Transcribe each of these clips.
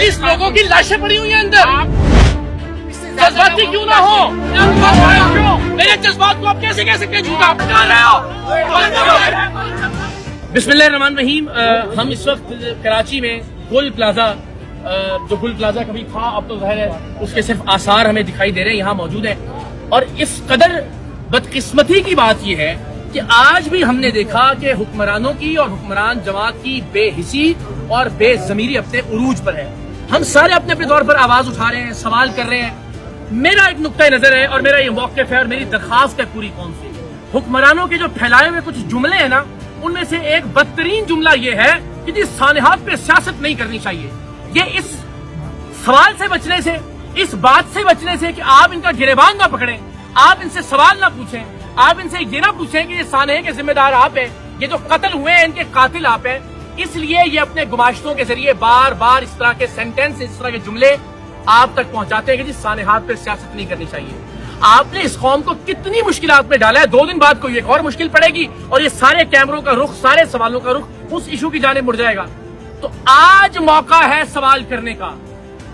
40 लोगों की लाशें पड़ी हुई हैं अंदर। जज्बाती क्यों ना हो, मेरे जज्बात को आप कैसे कह सकते हैं झूठा? बिस्मिल्लाहिर्रहमानिर्रहीम। हम इस वक्त कराची में गुल प्लाजा, जो गुल प्लाजा कभी था अब तो ज़ाहिर है उसके सिर्फ आसार हमें दिखाई दे रहे हैं, यहाँ मौजूद है। और इस कदर बदकिस्मती की बात यह है कि आज भी हमने देखा कि हुक्मरानों की और हुक्मरान जमात की बेहिसी और बेज़मीरी अपने उरूज पर है। हम सारे अपने अपने तौर पर आवाज उठा रहे हैं, सवाल कर रहे हैं। मेरा एक नुक्ता नजर है और मेरा ये मौक़िफ़ है और मेरी दरखास्त है पूरी कौम से, हुक्मरानों के जो फैलाए हुए कुछ जुमले हैं ना, उनमें से एक बदतरीन जुमला ये है कि जी सानेहात पे सियासत नहीं करनी चाहिए। ये इस सवाल से बचने से, इस बात से बचने से कि आप इनका गिरेबान ना पकड़ें, आप इनसे सवाल ना पूछें, आप इनसे ये ना पूछें कि ये सानेह के जिम्मेदार आप हैं, ये जो कत्ल हुए हैं इनके कातिल आप हैं, इसलिए ये अपने गुमाश्तों के जरिए बार बार इस तरह के सेंटेंस, इस तरह के जुमले आप तक पहुंचाते हैं कि जी सानेहात पे सियासत नहीं करनी चाहिए। आपने इस कौम को कितनी मुश्किलात में डाला है, 2 दिन बाद कोई एक और मुश्किल पड़ेगी और ये सारे कैमरों का रुख, सारे सवालों का रुख उस इशू की जानिब मुड़ जाएगा। तो आज मौका है सवाल करने का।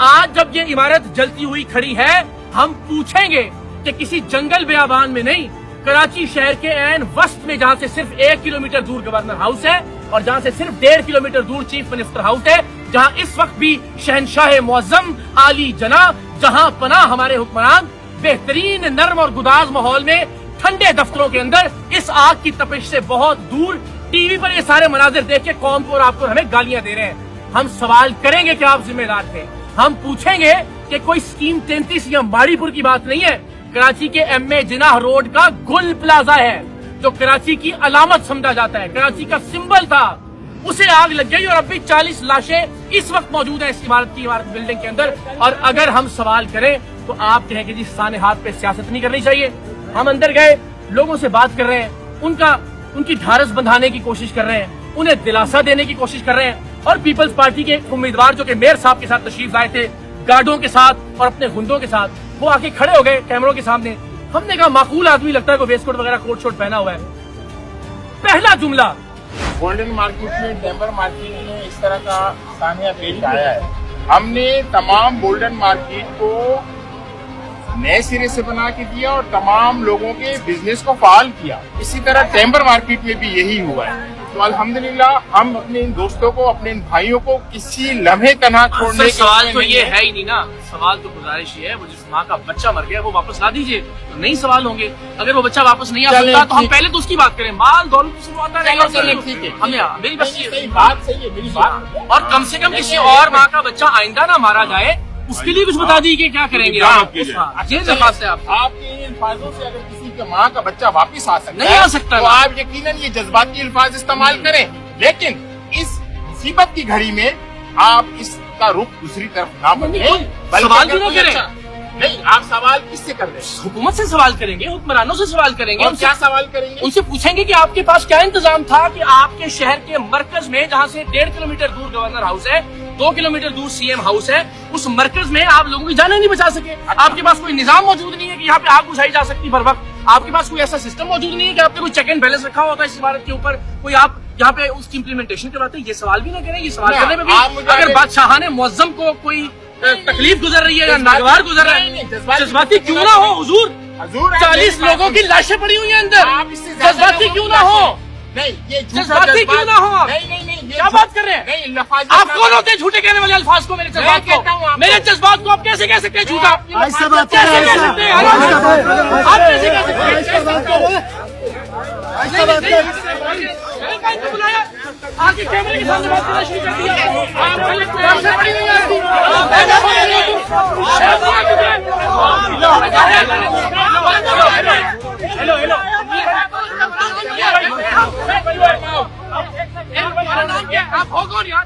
आज जब ये इमारत जलती हुई खड़ी है, हम पूछेंगे कि किसी जंगल बेआबान में नहीं, कराची शहर के ऐन वस्त में, जहां से सिर्फ 1 किलोमीटर दूर गवर्नर हाउस है और जहां से सिर्फ 1.5 किलोमीटर दूर चीफ मिनिस्टर हाउस है, जहां इस वक्त भी शहनशाह मुअज्जम आली जना जहां पनाह हमारे हुक्मरान बेहतरीन नर्म और गुदाज माहौल में ठंडे दफ्तरों के अंदर इस आग की तपिश से बहुत दूर टीवी पर ये सारे मनाजिर देख के कौम को और आपको हमें गालियां दे रहे हैं। हम सवाल करेंगे कि आप जिम्मेदार थे। हम पूछेंगे कि कोई स्कीम 33 या माड़ीपुर की बात नहीं है, कराची के एमए जिनाह रोड का गुल प्लाजा है जो कराची की अलामत समझा जाता है, कराची का सिंबल था, उसे आग लग गई और अब भी 40 लाशें इस वक्त मौजूद है इस इमारत बिल्डिंग के अंदर। और अगर हम सवाल करें तो आप कहें कि जी सानेहात पे सियासत नहीं करनी चाहिए। हम अंदर गए, लोगों से बात कर रहे हैं, उनकी ढारस बंधाने की कोशिश कर रहे हैं, उन्हें दिलासा देने की कोशिश कर रहे हैं। और पीपल्स पार्टी के उम्मीदवार जो कि मेयर साहब के साथ तशरीफ लाए थे, गार्डों के साथ और अपने गुंडों के साथ, वो आके खड़े हो गए कैमरों के सामने। हमने कहा माकूल आदमी लगता है, कोई वेस्ट कोट वगैरह कोट शोट पहना हुआ है। पहला जुमला, गोल्डन मार्केट में, टेम्बर मार्केट में इस तरह का सानिया पेश आया है। हमने तमाम गोल्डन मार्केट को नए सिरे से बना के दिया और तमाम लोगों के बिजनेस को फाल किया। इसी तरह टेम्बर मार्केट में भी यही हुआ है। तो अल्हम्दुलिल्लाह हम अपने इन दोस्तों को, अपने इन भाइयों को किसी लम्हे तनहा छोड़ने के सवाल तो ये है ही नहीं ना। सवाल तो गुजारिश ये है, वो जिस माँ का बच्चा मर गया वो वापस ला दीजिए, तो नहीं सवाल होंगे। अगर वो बच्चा वापस नहीं आ सकता तो हम पहले तो उसकी बात करें। माल दौलत से आता नहीं, ठीक है, हमें मेरी बात सही है, मेरी बात। और कम से कम किसी और माँ का बच्चा आइंदा ना मारा जाए, उसके लिए कुछ बता दी कि क्या करेंगे आप। ये दरख्वास्त है आपके अल्फाजों से अगर किसी के माँ का बच्चा वापस आ सकता नहीं आ सकता तो आप यकीनन ये जज्बाती अल्फाज इस्तेमाल करें, लेकिन इस मुसीबत की घड़ी में आप इसका रुख दूसरी तरफ ना बढ़ें। सवाल भी ना करें। नहीं, आप सवाल किससे कर रहे हैं? हुकूमत से सवाल करेंगे, हुक्मरानों से सवाल करेंगे। और क्या सवाल करेंगे? उनसे पूछेंगे कि आपके पास क्या इंतजाम था कि आपके शहर के मरकज में, जहाँ से 1.5 किलोमीटर दूर गवर्नर हाउस है, 2 किलोमीटर दूर सीएम हाउस है, उस मरकज में आप लोगों की जाने नहीं बचा सके। आपके पास कोई निजाम मौजूद नहीं है कि यहाँ पे आग बुझाई जा सकती बर वक्त। आपके पास कोई ऐसा सिस्टम मौजूद नहीं है कि आपने कोई चेक एंड बैलेंस रखा होता है इस इमारत के ऊपर, कोई आप यहाँ पे उसकी इम्प्लीमेंटेशन करवाते हैं। ये सवाल भी ना करें। ये सवाल करने में भी अगर बादशाहाने मुअज्जम को कोई तकलीफ गुजर रही है या नागवार गुजर रहा है, जज्बाती क्यों ना हो हुजूर। 40 लोगों की लाशें पड़ी हुई हैं अंदर, जज्बाती क्यों ना हो। नहीं, ये जज्बाती क्यों ना हो आप। नहीं, क्या बात कर रहे हैं? नहीं, आप कौन होते हैं झूठे कहने वाले अल्फाज को, मेरे जज्बात को? मेरे जज्बात को आप कैसे कह सकते हैं झूठा? कैसे कह सकते हैं? आप कैसे कह सकते हैं? बुलाया आके कैमरे के सामने बात करना शुरू कर दिया। हेलो हेलो, आप हो कौन यार?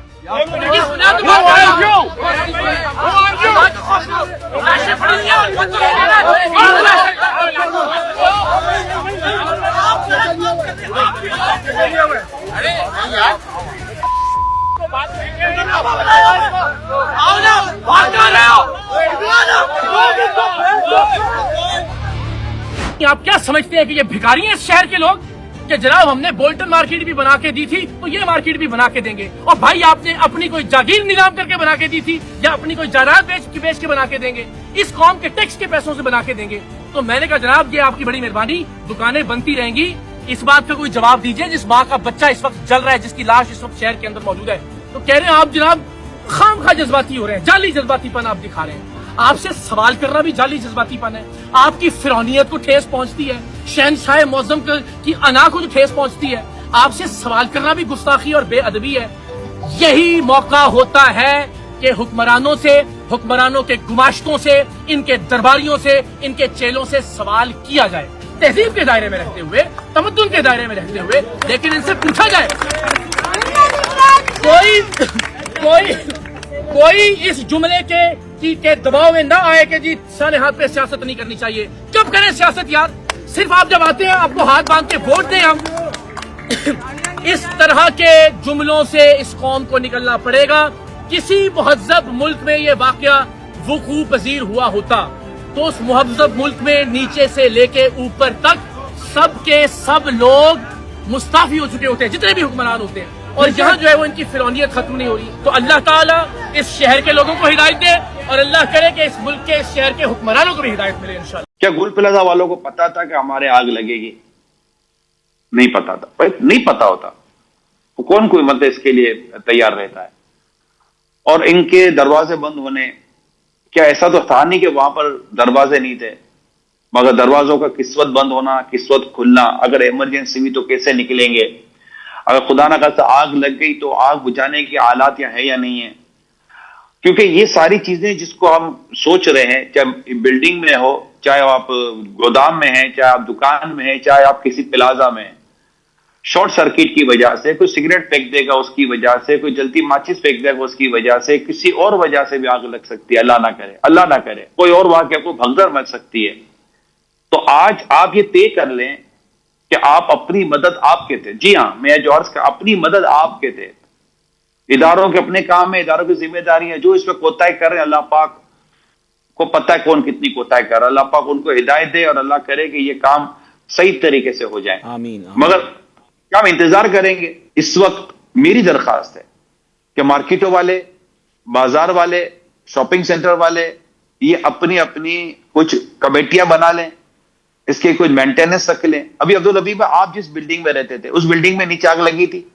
आप क्या समझते हैं कि ये भिखारी हैं इस शहर के लोग? कि जनाब हमने बोल्टन मार्केट भी बना के दी थी तो ये मार्केट भी बना के देंगे, और भाई आपने अपनी कोई जागीर नीलाम करके बना के दी थी या अपनी कोई जायदाद बेच के बना के देंगे, इस कौम के टैक्स के पैसों से बना के देंगे। तो मैंने कहा जनाब ये आपकी बड़ी मेहरबानी, दुकानें बनती रहेंगी, इस बात का कोई जवाब दीजिए जिस माँ का बच्चा इस वक्त जल रहा है, जिसकी लाश इस वक्त शहर के अंदर मौजूद है। तो कह रहे हैं आप जनाब खामखा जज्बाती हो रहे हैं, जाली जज्बातीपन आप दिखा रहे हैं। आपसे सवाल करना भी जाली जज्बातीपन है। आपकी फिरौनियत को ठेस पहुंचती है, शहनशाह मौज़म की अना को जो ठेस पहुंचती है, आपसे सवाल करना भी गुस्ताखी और बेअदबी है। यही मौका होता है कि हुक्मरानों से, हुक्मरानों के गुमाश्तों से, इनके दरबारियों से, इनके चेलों से सवाल किया जाए, तहजीब के दायरे में रहते हुए, तमद्दुन के दायरे में रहते हुए, लेकिन इनसे पूछा जाए। कोई इस जुमले के दबाव में ना आए कि जी सारे हाथ पे सियासत नहीं करनी चाहिए। कब करें सियासत यार? सिर्फ आप जब आते हैं आपको हाथ बांध के वोट दें हम। इस तरह के जुमलों से इस कौम को निकलना पड़ेगा। किसी मुहज़्ज़ब मुल्क में ये वाकया वुकू पजीर हुआ होता तो उस मुहज़्ज़ब मुल्क में नीचे से लेके ऊपर तक सब के सब लोग मुस्ताफी हो चुके होते हैं, जितने भी हुक्मरान होते हैं, और यहाँ जो है वो इनकी फिरौनियत खत्म नहीं हो रही। तो अल्लाह ताला इस शहर के लोगों को हिदायत दे और अल्लाह करे कि इस मुल्क के, इस शहर के हुक्मरानों को भी हिदायत मिले इंशाअल्लाह। क्या गुल प्लाजा वालों को पता था कि हमारे आग लगेगी? नहीं पता था। भाई नहीं पता होता तो कौन कोई मतलब इसके लिए तैयार रहता है? और इनके दरवाजे बंद होने, क्या ऐसा तो था नहीं कि वहां पर दरवाजे नहीं थे, मगर दरवाजों का किस्वत बंद होना, किस्वत खुलना, अगर इमरजेंसी हुई तो कैसे निकलेंगे, अगर खुदा ना खास्ता आग लग गई तो आग बुझाने की आलात या है या नहीं है। क्योंकि ये सारी चीजें जिसको हम सोच रहे हैं, चाहे बिल्डिंग में हो, चाहे आप गोदाम में हैं, चाहे आप दुकान में हैं, चाहे आप किसी प्लाजा में, शॉर्ट सर्किट की वजह से, कोई सिगरेट फेंक देगा उसकी वजह से, कोई जलती माचिस फेंक देगा उसकी वजह से, किसी और वजह से भी आग लग सकती है। अल्लाह ना करे, अल्लाह ना करे, कोई और वाकया को भगदड़ मच सकती है। तो आज आप ये तय कर लें कि आप अपनी मदद आपके थे। जी हाँ, मैं जो अर्ज कर, अपनी मदद आपके थे। इदारों के अपने काम है, इदारों की जिम्मेदारी है। जो इसमें कोताही कर रहे हैं, अल्लाह पाक को पता है कौन कितनी कोताही कर रहा है। अल्लाह पाक उनको हिदायत दे और अल्लाह करे कि ये काम सही तरीके से हो जाए। आमीन। मगर क्या हम इंतजार करेंगे? इस वक्त मेरी दरखास्त है कि मार्केटों वाले, बाजार वाले, शॉपिंग सेंटर वाले ये अपनी अपनी कुछ कमेटियां बना लें, इसके कुछ मेंटेनेंस रख लें। अभी अब्दुल हबीब, आप जिस बिल्डिंग में रहते थे उस बिल्डिंग में नीचे आग लगी थी।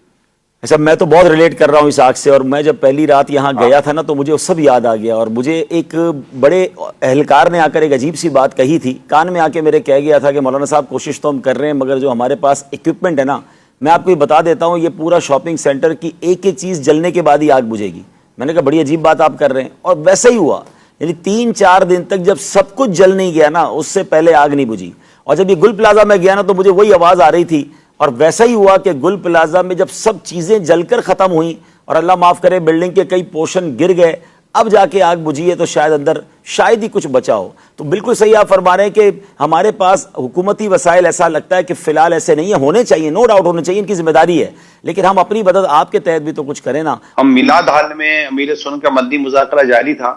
ऐसा मैं तो बहुत रिलेट कर रहा हूँ इस आग से, और मैं जब पहली रात यहाँ गया था ना तो मुझे वो सब याद आ गया। और मुझे एक बड़े एहलकार ने आकर एक अजीब सी बात कही थी, कान में आके मेरे कह गया था कि मौलाना साहब कोशिश तो हम कर रहे हैं मगर जो हमारे पास इक्विपमेंट है ना, मैं आपको ये बता देता हूँ, ये पूरा शॉपिंग सेंटर की एक एक चीज़ जलने के बाद ही आग बुझेगी। मैंने कहा बड़ी अजीब बात आप कर रहे हैं, और वैसा ही हुआ। यानी 3-4 दिन तक जब सब कुछ जल नहीं गया ना, उससे पहले आग नहीं बुझी। और जब ये गुल प्लाजा में गया ना तो मुझे वही आवाज़ आ रही थी, और वैसा ही हुआ कि गुल प्लाजा में जब सब चीज़ें जलकर ख़त्म हुई और अल्लाह माफ़ करे बिल्डिंग के कई पोर्शन गिर गए, अब जाके आग बुझी है, तो शायद अंदर शायद ही कुछ बचा हो। तो बिल्कुल सही आप फरमा रहे हैं कि हमारे पास हुकूमती वसाइल ऐसा लगता है कि फ़िलहाल ऐसे नहीं है, होने चाहिए, नो डाउट होने चाहिए, इनकी जिम्मेदारी है, लेकिन हम अपनी मदद आपके तहत भी तो कुछ करें ना। हम मिलाद हाल में अमीर सुन का मद्दी मुज़ाकरा जारी था,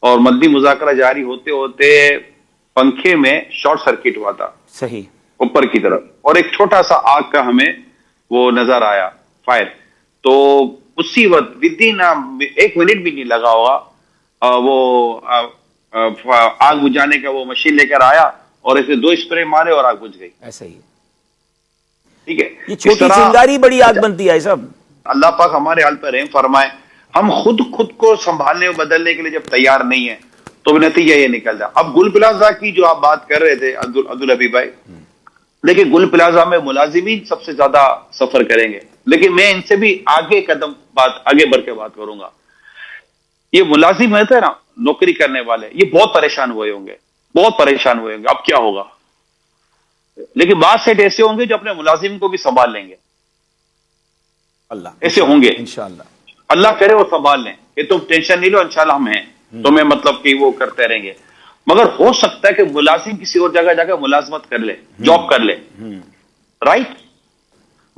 और मद्दी मुज़ाकरा जारी होते होते पंखे में शॉर्ट सर्किट हुआ था, सही ऊपर की तरफ, और एक छोटा सा आग का हमें वो नजर आया फायर। तो उसी वक्त विदिन 1 मिनट भी नहीं लगा होगा, वो आग बुझाने का वो मशीन लेकर आया और ऐसे 2 स्प्रे मारे और आग बुझ गई। ऐसा ही ठीक है, ये छोटी चिंगारी बड़ी आग बनती है सब। अल्लाह पाक हमारे हाल पर रहम फरमाए। हम खुद को संभालने और बदलने के लिए जब तैयार नहीं है तो नतीजा ये निकल जाए। अब गुल प्लाजा की जो आप बात कर रहे थे अब्दुल हबीब भाई, देखिए गुल प्लाजा में मुलाजिमीन सबसे ज्यादा सफर करेंगे, लेकिन मैं इनसे भी आगे बढ़ के बात करूंगा। ये मुलाजिम रहते हैं ना, नौकरी करने वाले, ये बहुत परेशान हुए होंगे, बहुत परेशान हुए होंगे अब क्या होगा। लेकिन बाद सेट ऐसे होंगे जो अपने मुलाजिम को भी संभाल लेंगे, अल्लाह ऐसे होंगे इंशाअल्लाह। अल्लाह करे वो संभाल लें कि तुम टेंशन नहीं लो, इंशाल्लाह हम हैं, तुम्हें मतलब कि वो करते रहेंगे। मगर हो सकता है कि मुलाजिम किसी और जगह जाकर मुलाजमत कर ले, जॉब कर ले, राइट,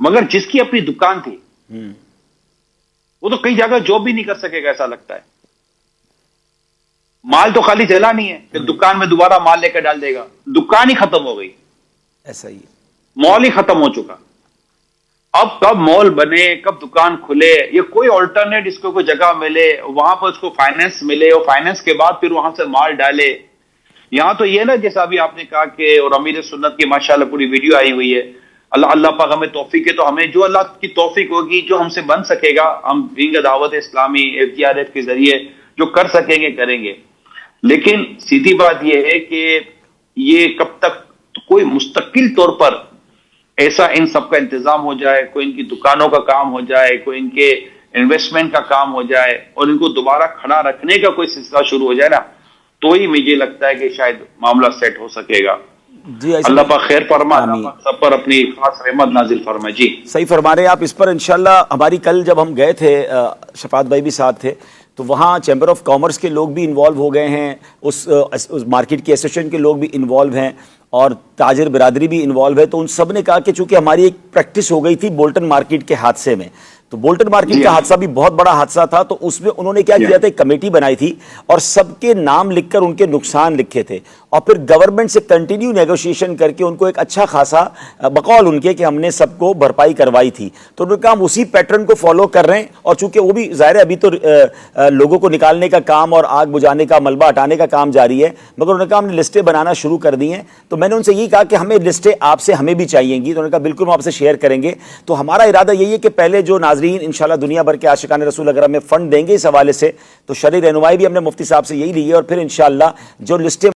मगर जिसकी अपनी दुकान थी वो तो कई जगह जॉब भी नहीं कर सकेगा, ऐसा लगता है। माल तो खाली जला नहीं है कि दुकान में दोबारा माल लेकर डाल देगा, दुकान ही खत्म हो गई, ऐसा ही मॉल ही खत्म हो चुका। अब कब मॉल बने, कब दुकान खुले, ये कोई ऑल्टरनेट इसको कोई जगह मिले, वहां पर उसको फाइनेंस मिले और फाइनेंस के बाद फिर वहां से माल डाले। यहां तो ये ना, जैसा अभी आपने कहा कि और अमीर सुन्नत की माशाल्लाह पूरी वीडियो आई हुई है। अल्लाह अल्लाह पाक हमें तौफीक है, तो हमें जो अल्लाह की तौफीक होगी, जो हमसे बन सकेगा, हम दीन दावत इस्लामी एफटीआरएफ के जरिए जो कर सकेंगे करेंगे। लेकिन सीधी बात यह है कि ये कब तक कोई मुस्तकिल तौर पर ऐसा इन सबका इंतजाम हो जाए, कोई इनकी दुकानों का काम हो जाए, कोई इनके इन्वेस्टमेंट का काम हो जाए और इनको दोबारा खड़ा रखने का कोई सिलसिला शुरू हो जाए ना, तो ही मुझे लगता है कि शायद मामला सेट हो सकेगा। जी, अल्लाह पाक खैर फरमाए, अल्लाह पाक सब पर अपनी खास रहमत नाजिल फरमाए। जी सही फरमा रहे हैं आप। इस पर इंशाल्लाह हमारी कल जब हम गए थे, शफात भाई भी साथ थे, तो वहाँ चैम्बर ऑफ कॉमर्स के लोग भी इन्वॉल्व हो गए हैं, उस मार्केट के एसोसिएशन के लोग भी इन्वॉल्व हैं और ताजिर बिरादरी भी इन्वॉल्व है। तो उन सब ने कहा कि चूंकि हमारी एक प्रैक्टिस हो गई थी बोल्टन मार्केट के हादसे में, तो बोल्टन मार्केट का हादसा भी बहुत बड़ा हादसा था, तो उसमें उन्होंने क्या किया था, एक कमेटी बनाई थी और सबके नाम लिखकर उनके नुकसान लिखे थे और फिर गवर्नमेंट से कंटिन्यू नेगोशिएशन करके उनको एक अच्छा खासा बकौल उनके कि हमने सबको भरपाई करवाई थी। तो उन्होंने कहा हम उसी पैटर्न को फॉलो कर रहे हैं और चूंकि वो भी जाहिर है अभी तो लोगों को निकालने का काम और आग बुझाने का, मलबा हटाने का काम जारी है, मगर उन्होंने कहा हमने लिस्टें बनाना शुरू कर दी हैं। तो मैंने उनसे यही कहा कि हमें लिस्टें आपसे हमें भी चाहिएंगी, तो उन्होंने कहा बिल्कुल हम आपसे शेयर करेंगे। तो हमारा इरादा यही है कि पहले जो नाजरीन इंशाल्लाह दुनिया भर के आशिकान रसूल अगर हमें फंड देंगे इस हवाले से, तो शरई रहनुमाई भी हमने मुफ्ती साहब से यही ली है और फिर इंशाल्लाह जो लिस्टें